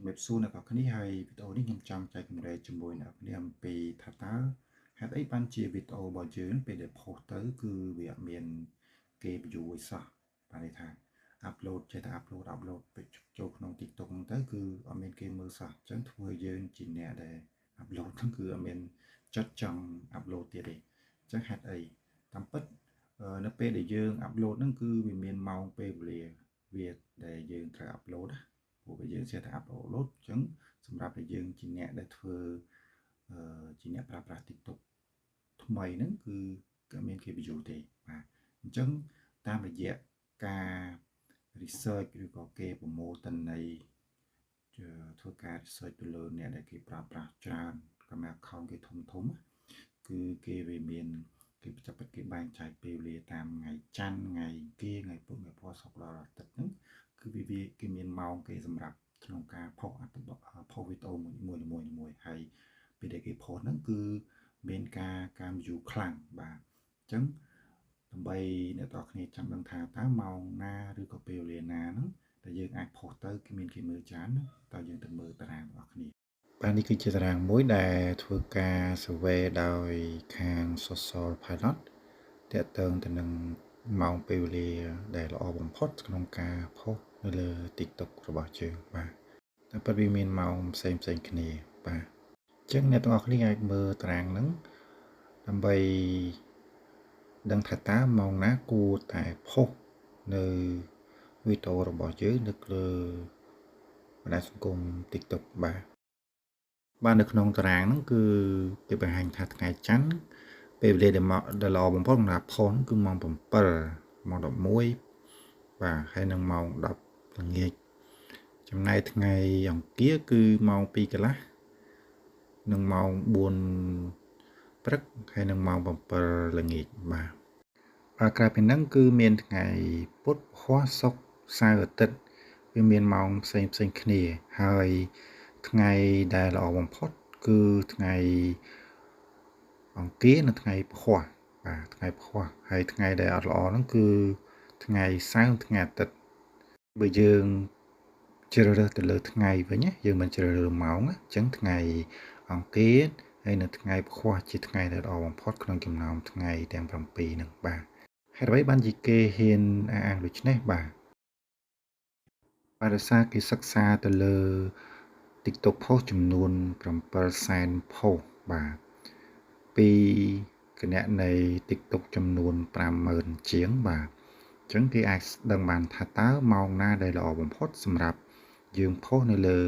ជំរាបសួរអ្នកនរគ្នាហើយវីដេអូនេះខ្ញុំចង់ចែកចម្លែកជាមួយអ្នកនរគ្នាអំពីថាតើហេតុអីបានជាវីដេអូរបស់យើងពេលដែល post ទៅគឺវាអត់មានគេ view ឲ្យសោះបានន័យថា upload ចេះតែ upload ទៅចូលក្នុង TikTok ហ្នឹងទៅគឺអត់មានគេមើលសោះអញ្ចឹងធ្វើឲ្យយើងជាអ្នកដែល upload ហ្នឹងគឺអត់មានចិត្តចង់ upload ទៀតទេអញ្ចឹងហេតុអីតាមពិតនៅពេលដែលយើង upload ហ្នឹងគឺវាមានម៉ោងពេលវេលាវាដែលយើងត្រូវ upload ណាពួកយើងចេះតែ upload អញ្ចឹងសម្រាប់តែយើងជាអ្នកដែលធ្វើជាអ្នកប្រើប្រាស់ TikTok ថ្មីហ្នឹងគឺក៏មានគេ view ទេបាទអញ្ចឹងតាមរយៈការ research ឬក៏គេប្រមូលទិន្នន័យធ្វើការ research ទៅលើអ្នកដែលគេប្រើប្រាស់ច្រើនកម្ម account គេធំគឺគេវាមានគេចាប់គេបែងចែកពេលវេលាតាមថ្ងៃច័ន្ទថ្ងៃអង្គារថ្ងៃពុធថ្ងៃពសុក្រដល់អាទិត្យហ្នឹងគឺវាគេមានម៉ោងគេសម្រាប់ក្នុងការផុសវីដេអូមួយហើយពេលដែលគេផុសហ្នឹងគឺមានការ view ខ្លាំងបាទអញ្ចឹងដើម្បីអ្នកនរគ្នាចង់ដឹងថាតើម៉ោងណាឬក៏ពេលវេលាណាហ្នឹងដែលយើងអាចផុសទៅគឺមានគេមើលច្រើនតើយើងទៅមើលតារាងរបស់គ្នាបាទនេះគឺជាតារាងមួយដែលធ្វើការ survey ដោយខាង Social Pilot ទាក់ទងទៅនឹងម៉ោងពេលវេលាដែលល្អបំផុតក្នុងការផុសនៅលើ TikTok របស់យើងបាទតែពិតវាមានម៉ោងផ្សេងគ្នាបាទអញ្ចឹងអ្នកទាំងអស់គ្នាអាចមើលតារាងហ្នឹងដើម្បីដឹងថាតើម៉ោងណាគួរតែផុសនៅវីដេអូរបស់យើងនៅលើបណ្ដាញសង្គម TikTok បាទនៅក្នុងតារាងហ្នឹងគឺគេបង្ហាញថាថ្ងៃច័ន្ទពេលវេលាដែលល្អបំផុតសម្រាប់ផុសគឺម៉ោង7ម៉ោង11បាទហើយនឹងម៉ោង10ល្ងាចចំណែកថ្ងៃអង្គារគឺម៉ោង2កន្លះនិងម៉ោង4ព្រឹកហើយនឹងម៉ោង7ល្ងាចបាទក្រៅពីហ្នឹងគឺមានថ្ងៃពុធពហុសុក្រសៅរ៍អាទិត្យវាមានម៉ោងផ្សេងគ្នាហើយថ្ងៃដែលល្អបំផុតគឺថ្ងៃអង្គារនិងថ្ងៃពហុបាទថ្ងៃពហុហើយថ្ងៃដែលអត់ល្អហ្នឹងគឺថ្ងៃសៅរ៍ថ្ងៃអាទិត្យបើយើងជ្រើសរើសទៅលើថ្ងៃវិញណាយើងមិនជ្រើសរើសម៉ោងអញ្ចឹងថ្ងៃអង្គារហើយនៅថ្ងៃពហុជាថ្ងៃដែលល្អបំផុតក្នុងចំណោមថ្ងៃទាំង7ហ្នឹងបាទហេតុអ្វីបានជាគេហ៊ានអះអាងដូចនេះបាទដោយសារគេសិក្សាទៅលើ TikTok post ចំនួន7សែន post បាទពីគណនី TikTok ចំនួន 50,000 ជាងបាទអញ្ចឹងគេអាចដឹងបានថាតើម៉ោងណាដែលល្អបំផុតសម្រាប់យើង post នៅលើ